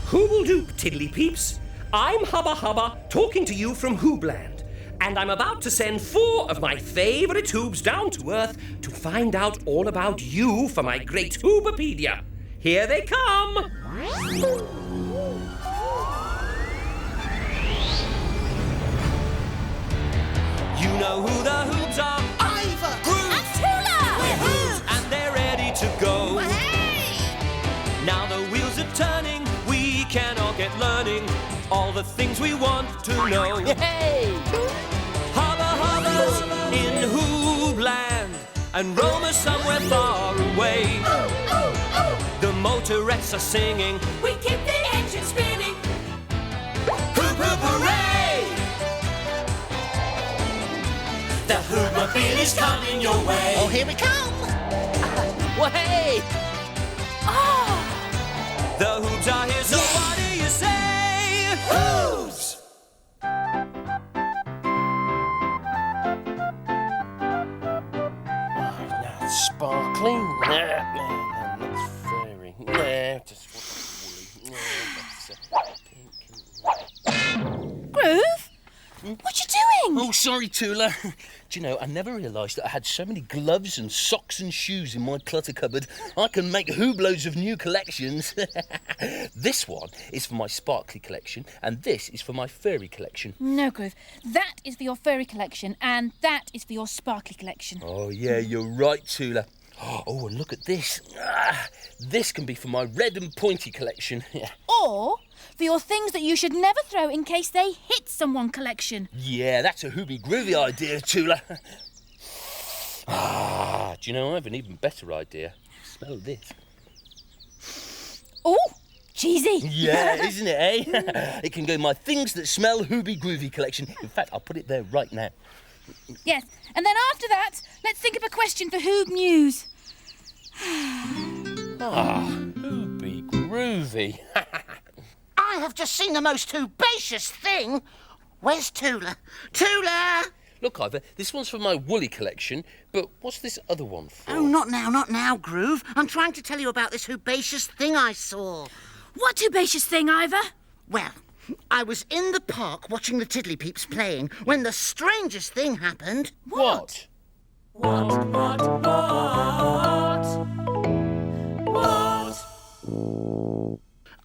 Hooble-doop, Tiddlypeeps. I'm Hubba, talking to you from Hoobland. And I'm about to send 4 of my favourite Hoobs down to Earth to find out all about you for my great Hoobapedia. Here they come! You know who the Hoobs are? Iver! Groove! And Tula! We're Hoobs! And they're ready to go. Hey! Now the wheels are turning, we can all get learning all the things we want to know. Hey! Hubba's in Hoobland, and Roma somewhere far away. The motorettes are singing, We keep the engine spinning. hoop hoop hooray! The Hoobapedia is coming your way. Oh, here we come! Well, hey! The Hoobs are here, so what do you say? Hoobs! That's sparkling. Nah, that's fairy. Nah, just want woolly. Groove? What you doing? Oh, sorry, Tula. Do you know, I never realised that I had so many gloves and socks and shoes in my clutter cupboard. I can make hoobloads of new collections. This one is for my sparkly collection, and this is for my furry collection. No, Groove. That is for your furry collection, and that is for your sparkly collection. Oh, yeah, you're right, Tula. Oh, and look at this. This can be for my red and pointy collection. Or for your things that you should never throw in case they hit someone collection. Yeah, that's a hooby groovy idea, Tula. Do you know, I have an even better idea. Smell this. Oh, cheesy. Yeah, isn't it, eh? It can go in my things that smell hooby groovy collection. In fact, I'll put it there right now. Yes, and then after that, let's think of a question for Hoob News. Hooby groovy. I have just seen the most tubacious thing. Where's Tula? Tula! Look, Iver, this one's for my woolly collection, but what's this other one for? Oh, not now, Groove. I'm trying to tell you about this tubacious thing I saw. What tubacious thing, Iver? Well, I was in the park watching the Tiddlypeeps playing when the strangest thing happened. What?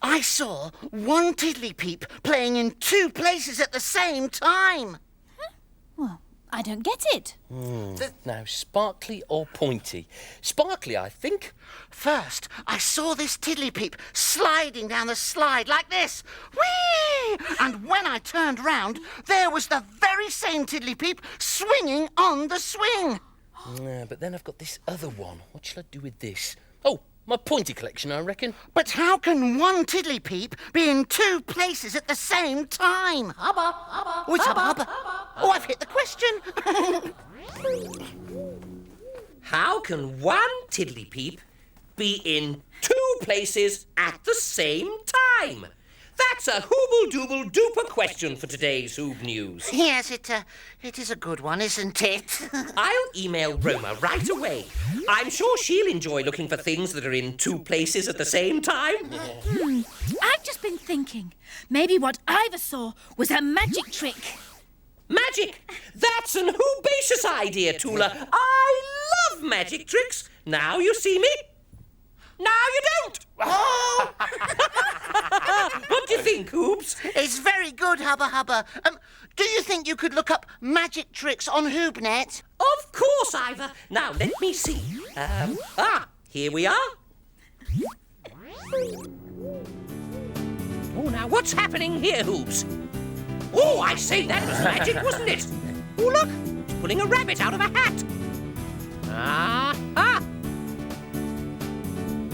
I saw one Tiddlypeep playing in 2 places at the same time. Well, I don't get it. Now, sparkly or pointy? Sparkly, I think. First, I saw this Tiddlypeep sliding down the slide like this. Whee! And when I turned round, there was the very same Tiddlypeep swinging on the swing. Yeah, but then I've got this other one. What shall I do with this? Oh, my pointy collection, I reckon. But how can one Tiddlypeep be in 2 places at the same time? Hubba. Oh, it's Hubba. Oh, I've hit the question. How can one Tiddlypeep be in 2 places at the same time? That's a hooble-dooble-duper question for today's Hoob News. Yes, it is a good one, isn't it? I'll email Roma right away. I'm sure she'll enjoy looking for things that are in 2 places at the same time. I've just been thinking. Maybe what Iver saw was a magic trick. Magic! That's an hoobacious idea, Tula. I love magic tricks. Now you see me. Now you don't. What do you think, Hoobs? It's very good, Hubba. Do you think you could look up magic tricks on HoobNet? Of course, Iver. Now, let me see. Here we are. Oh, now, what's happening here, Hoobs? Oh, I say, that was magic, wasn't it? Oh, look, it's pulling a rabbit out of a hat.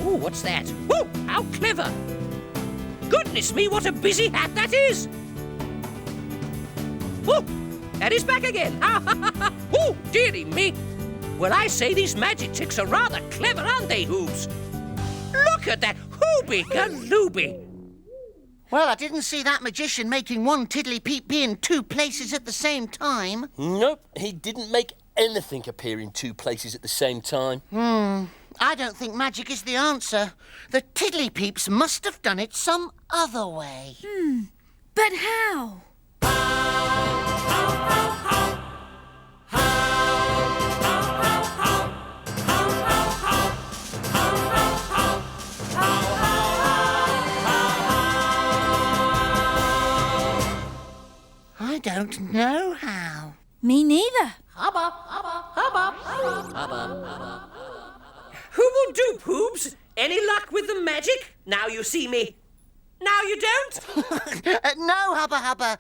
Oh, what's that? Oh, how clever. Goodness me, what a busy hat that is. Oh, that is back again. Oh, dearie me. Well, I say these magic tricks are rather clever, aren't they, Hoobs? Look at that hooby-galooby. Well, I didn't see that magician making one Tiddlypeep be in 2 places at the same time. Nope, he didn't make anything appear in 2 places at the same time. I don't think magic is the answer. The Tiddlypeeps must have done it some other way. But how? I don't know how. Me neither. Hubba, hubba, hubba, hubba, hubba, hubba. Who will dupe, Hoobs? Any luck with the magic? Now you see me. Now you don't? No, Hubba Hubba.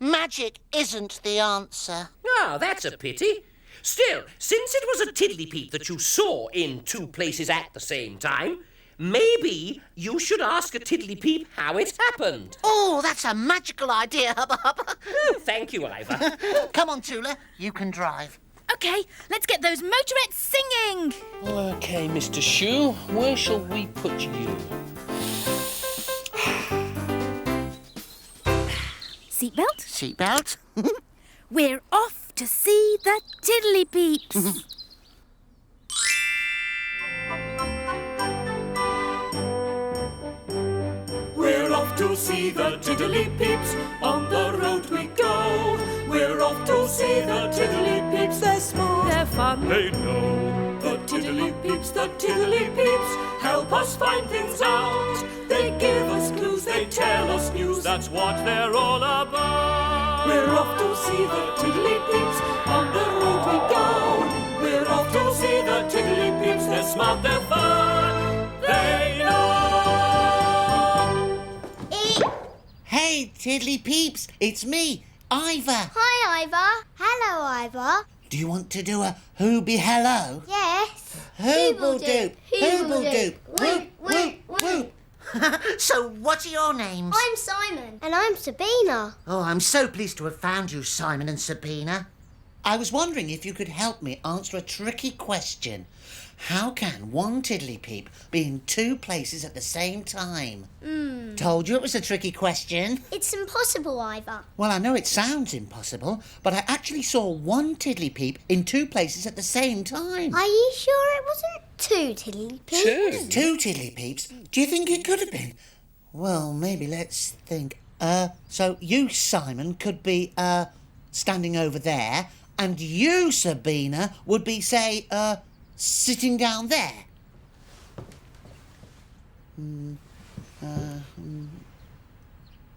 Magic isn't the answer. Ah, that's a pity. Still, since it was a Tiddlypeep that you saw in two places at the same time, maybe you should ask a Tiddlypeep how it happened. Oh, that's a magical idea, Hubba Hubba. Oh, thank you, Iver. Come on, Tula. You can drive. OK, let's get those motorettes singing. OK, Mr. Shoe, where shall we put you? Seatbelt? Seatbelt. We're off to see the Tiddlypeeps. We're off to see the Tiddlypeeps, on the road we go. We're off to see the Tiddlypeeps, they're smart, they're fun, they know. The Tiddlypeeps, help us find things out. They give us clues, they tell us news, that's what they're all about. We're off to see the Tiddlypeeps, on the road we go. We're off to see the Tiddlypeeps, they're smart, they're fun, they know. Hey, Tiddlypeeps, it's me, Iver. Hi, Iver. Hello, Iver. Do you want to do a Hoobie hello? Yes. Hooble-doop, Hooble-doop. whoop, whoop, whoop. So, what are your names? I'm Simon. And I'm Sabina. Oh, I'm so pleased to have found you, Simon and Sabina. I was wondering if you could help me answer a tricky question. How can one Tiddlypeep be in two places at the same time? Told you it was a tricky question. It's impossible, Iver. Well, I know it sounds impossible, but I actually saw one Tiddlypeep in two places at the same time. Are you sure it wasn't two Tiddlypeeps? Two Tiddlypeeps? Do you think it could have been? Well, maybe let's think. So you, Simon, could be, standing over there, and you, Sabina, would be, say, sitting down there.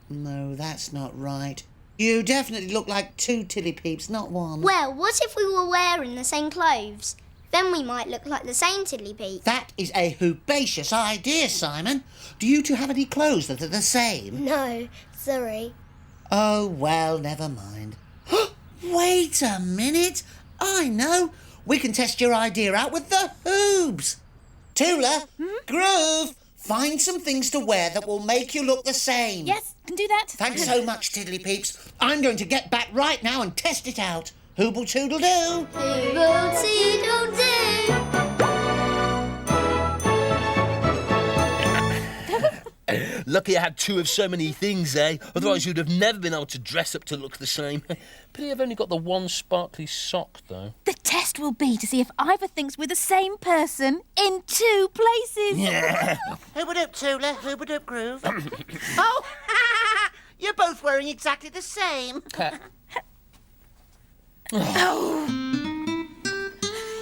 No, that's not right. You definitely look like two Tiddlypeeps, not one. Well, what if we were wearing the same clothes? Then we might look like the same Tiddlypeep. That is a hoobacious idea, Simon. Do you two have any clothes that are the same? No, sorry. Oh, well, never mind. Wait a minute. I know. We can test your idea out with the Hoobs. Tula, Groove, find some things to wear that will make you look the same. Yes, can do that. Thanks so much, Tiddlypeeps. I'm going to get back right now and test it out. Hooble Toodle Doo. Lucky I had two of so many things, eh? Otherwise you'd have never been able to dress up to look the same. Pity I've only got the one sparkly sock, though. The test will be to see if Iver thinks we're the same person in two places. Yeah. Hooba-doop Tula, Hooba-doop Groove. Oh, you're both wearing exactly the same.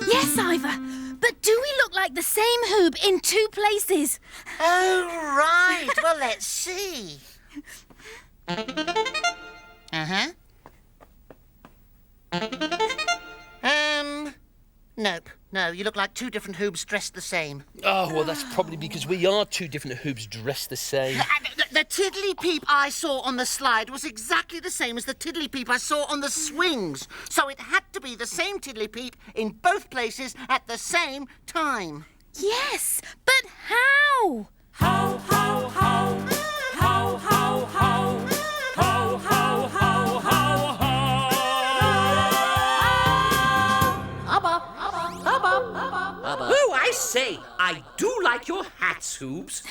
Yes, Iver. But do we look like the same Hoob in two places? Oh, right. Well, let's see. Uh-huh. Nope. No, you look like two different Hoobs dressed the same. Oh, well, that's probably because we are two different Hoobs dressed the same. The Tiddlypeep I saw on the slide was exactly the same as the Tiddlypeep I saw on the swings. So it had to be the same Tiddlypeep in both places at the same time. Yes, but how? How, how, how, how, how, how, how, how, how, how, how. Oh, I say, I do like your hats, Hoobs.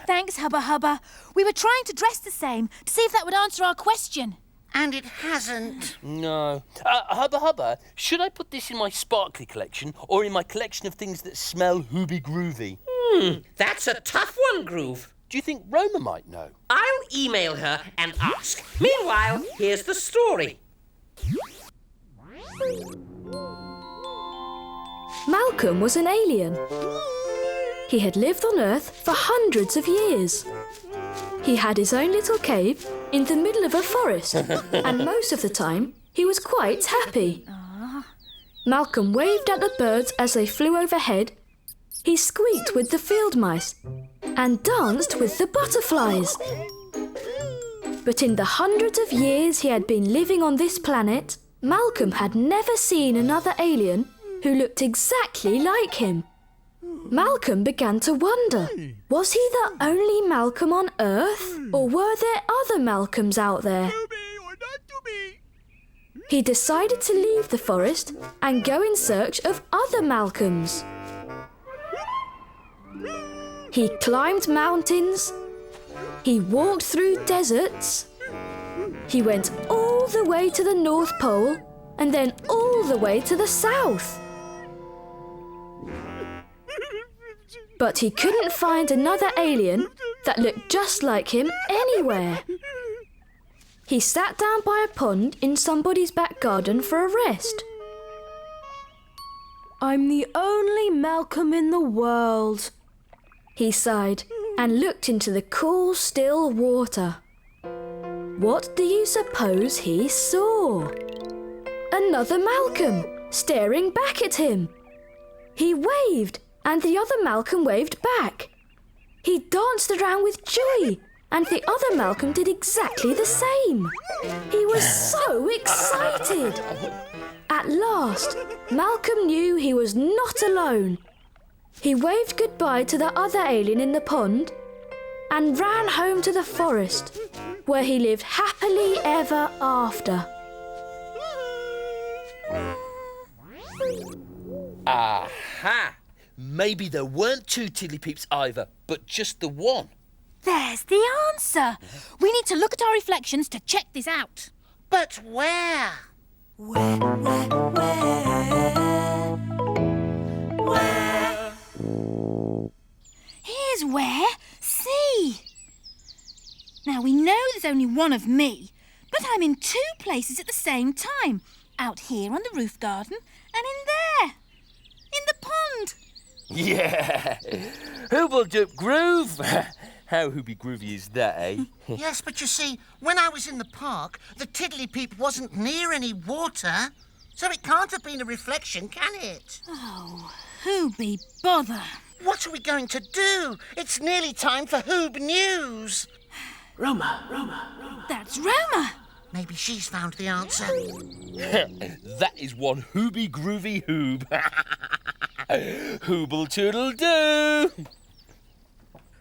Thanks, Hubba Hubba. We were trying to dress the same to see if that would answer our question. And it hasn't. No. Hubba, should I put this in my sparkly collection or in my collection of things that smell hooby groovy? That's a tough one, Groove. Do you think Roma might know? I'll email her and ask. Meanwhile, here's the story. Malcolm was an alien. He had lived on Earth for hundreds of years. He had his own little cave in the middle of a forest, and most of the time he was quite happy. Malcolm waved at the birds as they flew overhead. He squeaked with the field mice and danced with the butterflies. But in the hundreds of years he had been living on this planet, Malcolm had never seen another alien who looked exactly like him. Malcolm began to wonder, was he the only Malcolm on Earth, or were there other Malcolms out there? He decided to leave the forest and go in search of other Malcolms. He climbed mountains. He walked through deserts. He went all the way to the North Pole and then all the way to the South. But he couldn't find another alien that looked just like him anywhere. He sat down by a pond in somebody's back garden for a rest. I'm the only Malcolm in the world, he sighed and looked into the cool, still water. What do you suppose he saw? Another Malcolm staring back at him. He waved and the other Malcolm waved back. He danced around with joy and the other Malcolm did exactly the same. He was so excited. At last, Malcolm knew he was not alone. He waved goodbye to the other alien in the pond and ran home to the forest, where he lived happily ever after. Aha! Maybe there weren't two Tiddlypeeps either, but just the one. There's the answer. We need to look at our reflections to check this out. But where? Where? Here's where. See? Now, we know there's only one of me, but I'm in two places at the same time. Out here on the roof garden and in there. In the pond. Yeah! Hooble groove! How hooby groovy is that, eh? Yes, but you see, when I was in the park, the Tiddlypeep wasn't near any water, so it can't have been a reflection, can it? Oh, Hooby bother. What are we going to do? It's nearly time for Hoob News. Roma. That's Roma. Maybe she's found the answer. That is one hooby groovy hoob. Hooble toodle doo!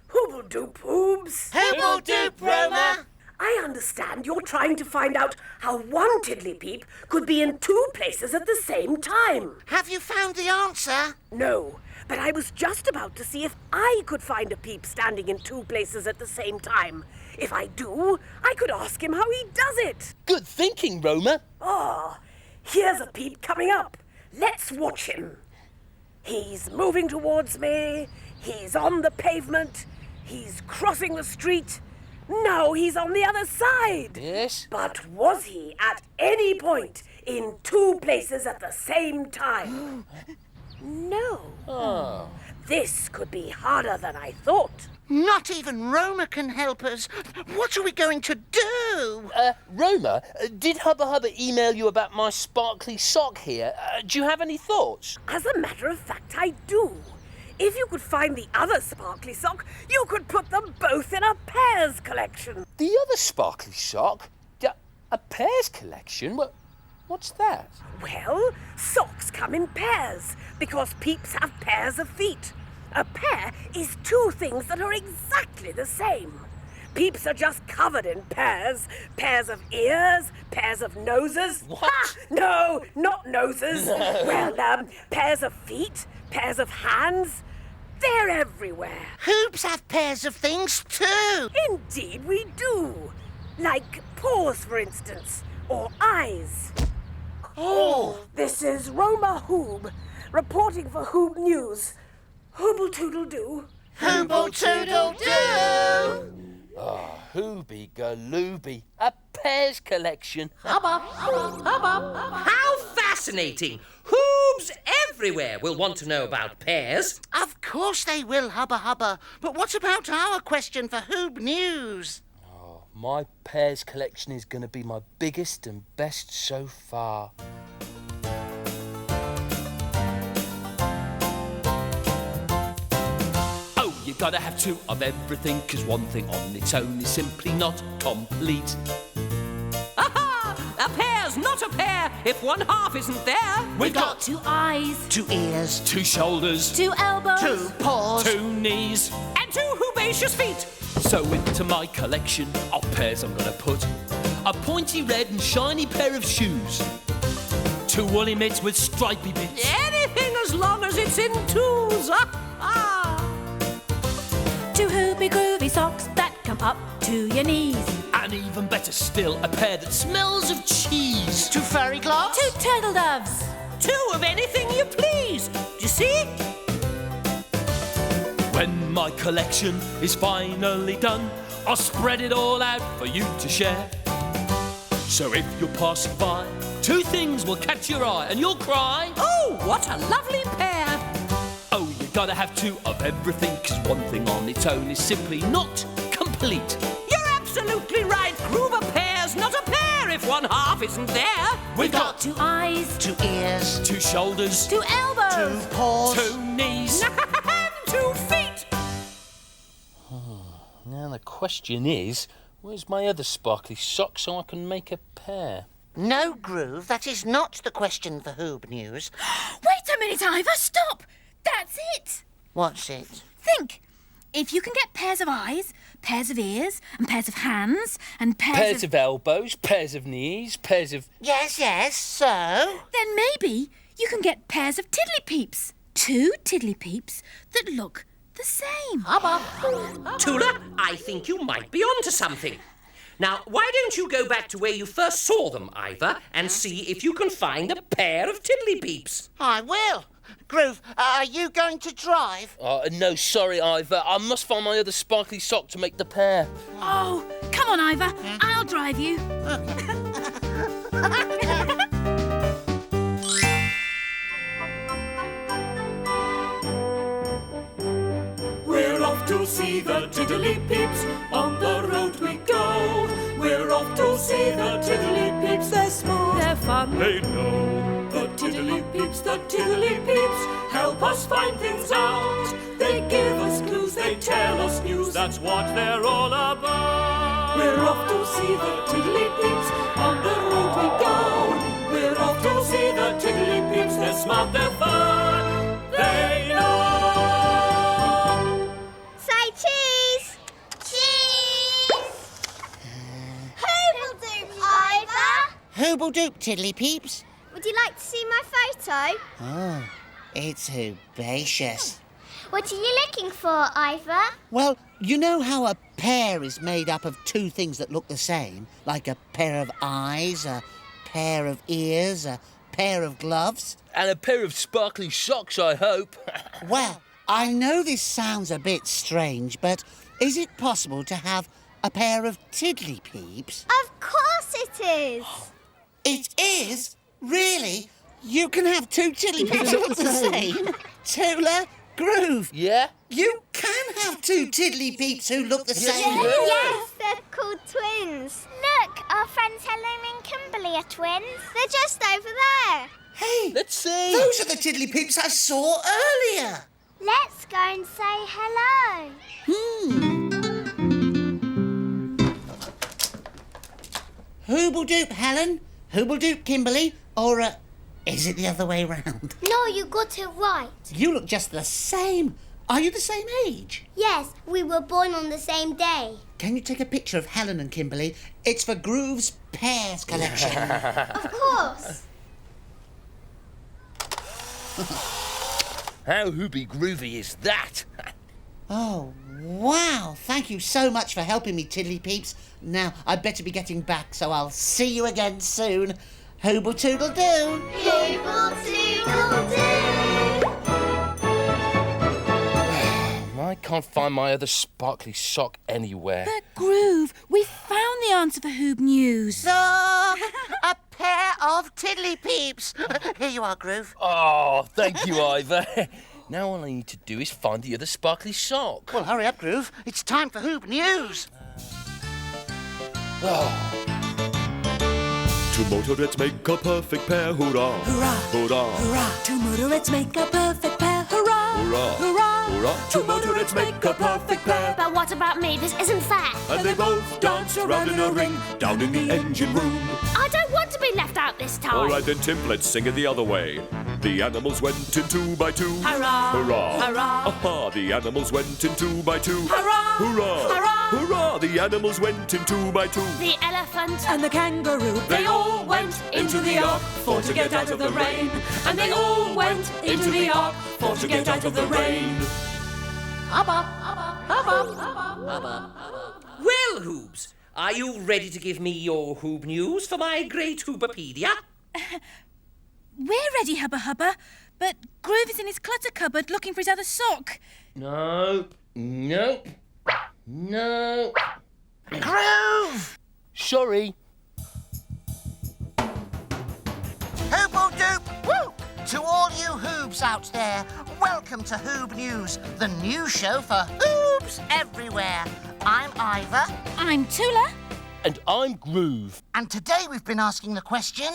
Hooble-doop, Hoobs. Hooble-doop, Roma. I understand you're trying to find out how one Tiddlypeep could be in two places at the same time. Have you found the answer? No, but I was just about to see if I could find a peep standing in two places at the same time. If I do, I could ask him how he does it. Good thinking, Roma. Oh, here's a peep coming up. Let's watch him. He's moving towards me. He's on the pavement. He's crossing the street. Now he's on the other side. Yes? But was he at any point in two places at the same time? No. Oh. This could be harder than I thought. Not even Roma can help us. What are we going to do? Roma, did Hubba email you about my sparkly sock here? Do you have any thoughts? As a matter of fact, I do. If you could find the other sparkly sock, you could put them both in a pairs collection. The other sparkly sock? A pairs collection? What's that? Well, socks come in pairs because peeps have pairs of feet. A pair is two things that are exactly the same. Peeps are just covered in pairs. Pairs of ears, pairs of noses. What? Ah, no, not noses. Well, pairs of feet, pairs of hands. They're everywhere. Hoobs have pairs of things too. Indeed we do. Like paws, for instance, or eyes. Oh! This is Roma Hoob, reporting for Hoob News. Hooble Tootle do. Hooble Tootle do! Oh, Hooby Galooby, a pears collection. Hubba, hubba, hubba. How fascinating! Hoobs everywhere will want to know about pears. Of course they will, Hubba Hubba. But what about our question for Hoob News? Oh, my pears collection is going to be my biggest and best so far. You gotta have two of everything, 'cause one thing on its own is simply not complete. Aha! A pear's not a pear if one half isn't there. We've got 2 eyes, 2 ears, 2 shoulders, 2 elbows, 2 paws, 2 knees. And 2 hoobacious feet. So into my collection of pears I'm gonna put a pointy red and shiny pair of shoes, 2 woolly mitts with stripy bits, Anything as long as it's in twos. 2 hoopy groovy socks that come up to your knees, and even better still, a pair that smells of cheese. 2 furry gloves, 2 turtle doves. 2 of anything you please. Do you see? When my collection is finally done, I'll spread it all out for you to share. So if you're passing by, 2 things will catch your eye and you'll cry, Oh, what a lovely pair. oh, you gotta have 2 of everything, 'cause one thing on its own is simply not complete. You're absolutely right. Groove a pear's not a pear if one half isn't there. We've got 2 eyes, 2 ears, 2 shoulders, 2 elbows, 2 paws, 2 knees. And 2 feet. Now the question is, where's my other sparkly sock so I can make a pair? No, Groove, that is not the question for Hoob News. Wait a minute, Iver, stop! That's it! What's it? Think! If you can get pairs of eyes, pairs of ears, and pairs of hands, and Pairs of elbows, pairs of knees, pairs of... Yes, so? then maybe you can get pairs of Tiddlypeeps. 2 Tiddlypeeps that look the same. Tula, I think you might be onto something. Now, why don't you go back to where you first saw them, Iver, and see if you can find a pair of Tiddlypeeps? I will. Groove, are you going to drive? No, sorry, Iver. I must find my other sparkly sock to make the pair. Oh, come on, Iver. I'll drive you. We're off to see the Tiddlypeeps, on the road we go. We're off to see the Tiddlypeeps, they're smart, They're fun. they know. The Tiddlypeeps, help us find things out. They give us clues, they tell us news, that's what they're all about. We're off to see the Tiddlypeeps, on the road we go. We're off to see the Tiddlypeeps, they're smart, they're fun, they know. Say cheese! Cheese! Hoobledoop, Iver! Hoobledoop, Tiddlypeeps. Would you like to see my photo? Oh, it's Hoobacious. What are you looking for, Iver? Well, you know how a pear is made up of 2 things that look the same? Like a pair of eyes, a pair of ears, a pair of gloves? And a pair of sparkly socks, I hope. Well, I know this sounds a bit strange, but is it possible to have a pair of Tiddlypeeps? Of course it is! It is? Really? You can have 2 Tiddlypeeps that look the same? Tula, Groove, Yeah? you can have 2 Tiddlypeeps who look the same? Yes, they're called twins. Look, our friends Helen and Kimberly are twins. They're just over there. Hey, Let's see. those are the Tiddlypeeps I saw earlier. Let's go and say hello. Hoobledoop, Helen. Hoobledoop, Kimberly. Or, is it the other way round? No, you got it right. You look just the same. Are you the same age? Yes, we were born on the same day. Can you take a picture of Helen and Kimberly? It's for Groove's Pears collection. Of course. How hooby groovy is that? Oh, wow. Thank Thank you so much for helping me, Tiddlypeeps. Now, I'd better be getting back, so I'll see you again soon. Hooble Tootle do! Hooble Tootle do! I can't find my other sparkly sock anywhere. But Groove, we found the answer for Hoob News. A pair of Tiddlypeeps. Here you are, Groove. Oh, thank you, Iver. Now all I need to do is find the other sparkly sock. Well, hurry up, Groove. It's time for Hoob News. Two motorheads make a perfect pair, hurrah! Hurrah! Hurrah! Hurrah! Two motorheads make a perfect pair, hurrah! Hurrah! Hurrah! Hurrah! Two motorheads make a perfect pair, But what about me? This isn't fair. and they both dance around in a ring down in the engine room. I don't want to be left out this time. All right then, Timp, let's sing it the other way. The animals went in 2 by 2. Hurrah! Hurrah! Hurrah! Aha! The animals went in 2 by 2. Hurrah! Hurrah! Hurrah! Hurrah! The animals went in 2 by 2. The elephant And the kangaroo, They all went into the ark for to get out of the rain. And they all went into the ark for to get out of the rain. Hubba, hubba, hubba, hubba, hubba. Well, Hoobs, are you ready to give me your Hoob News for my great Hoobapedia? We're ready, Hubba Hubba, but Groove is in his clutter cupboard looking for his other sock. No. Groove! Sorry. Hooble doop! Woo! To all you Hoobs out there, welcome to Hoob News, the new show for Hoobs everywhere. I'm Iver, I'm Tula. And I'm Groove. and today we've been asking the question...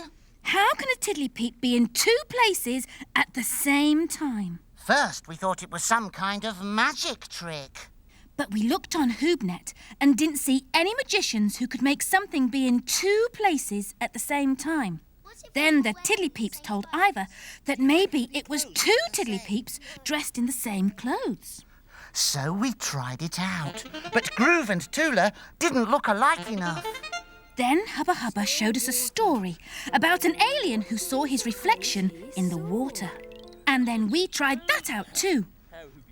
How can a Tiddlypeep be in two places at the same time? First, we thought it was some kind of magic trick. But we looked on HoobNet and didn't see any magicians who could make something be in two places at the same time. Then the Tiddlypeeps told Iver that maybe it was two Tiddlypeeps dressed in the same clothes. So we tried it out. But Groove and Tula didn't look alike enough. Then Hubba Hubba showed us a story about an alien who saw his reflection in the water. And then we tried that out too.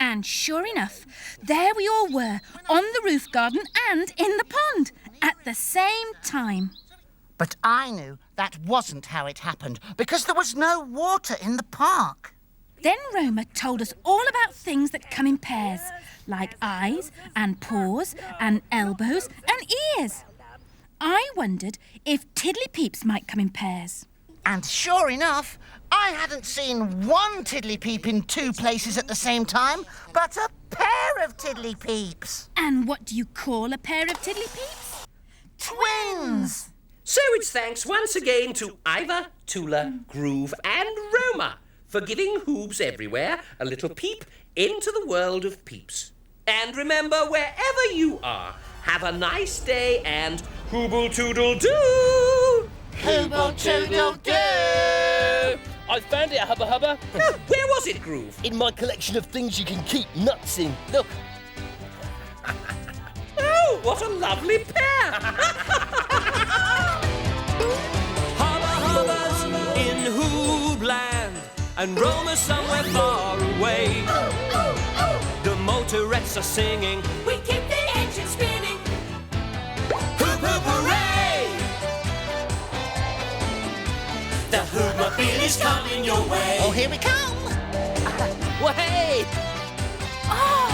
And sure enough, there we all were, on the roof garden and in the pond, at the same time. But I knew that wasn't how it happened, because there was no water in the park. Then Roma told us all about things that come in pairs, like eyes and paws and elbows and ears. I wondered if Tiddlypeeps might come in pairs. And sure enough, I hadn't seen one Tiddlypeep in two places at the same time, but a pair of Tiddlypeeps. And what do you call a pair of Tiddlypeeps? Twins! So it's thanks once again to Iver, Tula, Groove, and Roma for giving Hoobs everywhere a little peep into the world of peeps. And remember, wherever you are, have a nice day and Hooble Tootle do! Hooble Tootle do! I found it, Hubba Hubba. Where was it, Groove? In my collection of things you can keep nuts in. Look. Oh, what a lovely pair! Hubba Hubba's in Hoobland, and Roma somewhere far away. The motorettes are singing, we keep the engine spinning. Hoop hoop hooray! The Hoobmobile is coming your way. Oh, here we come! Well, hey! Oh,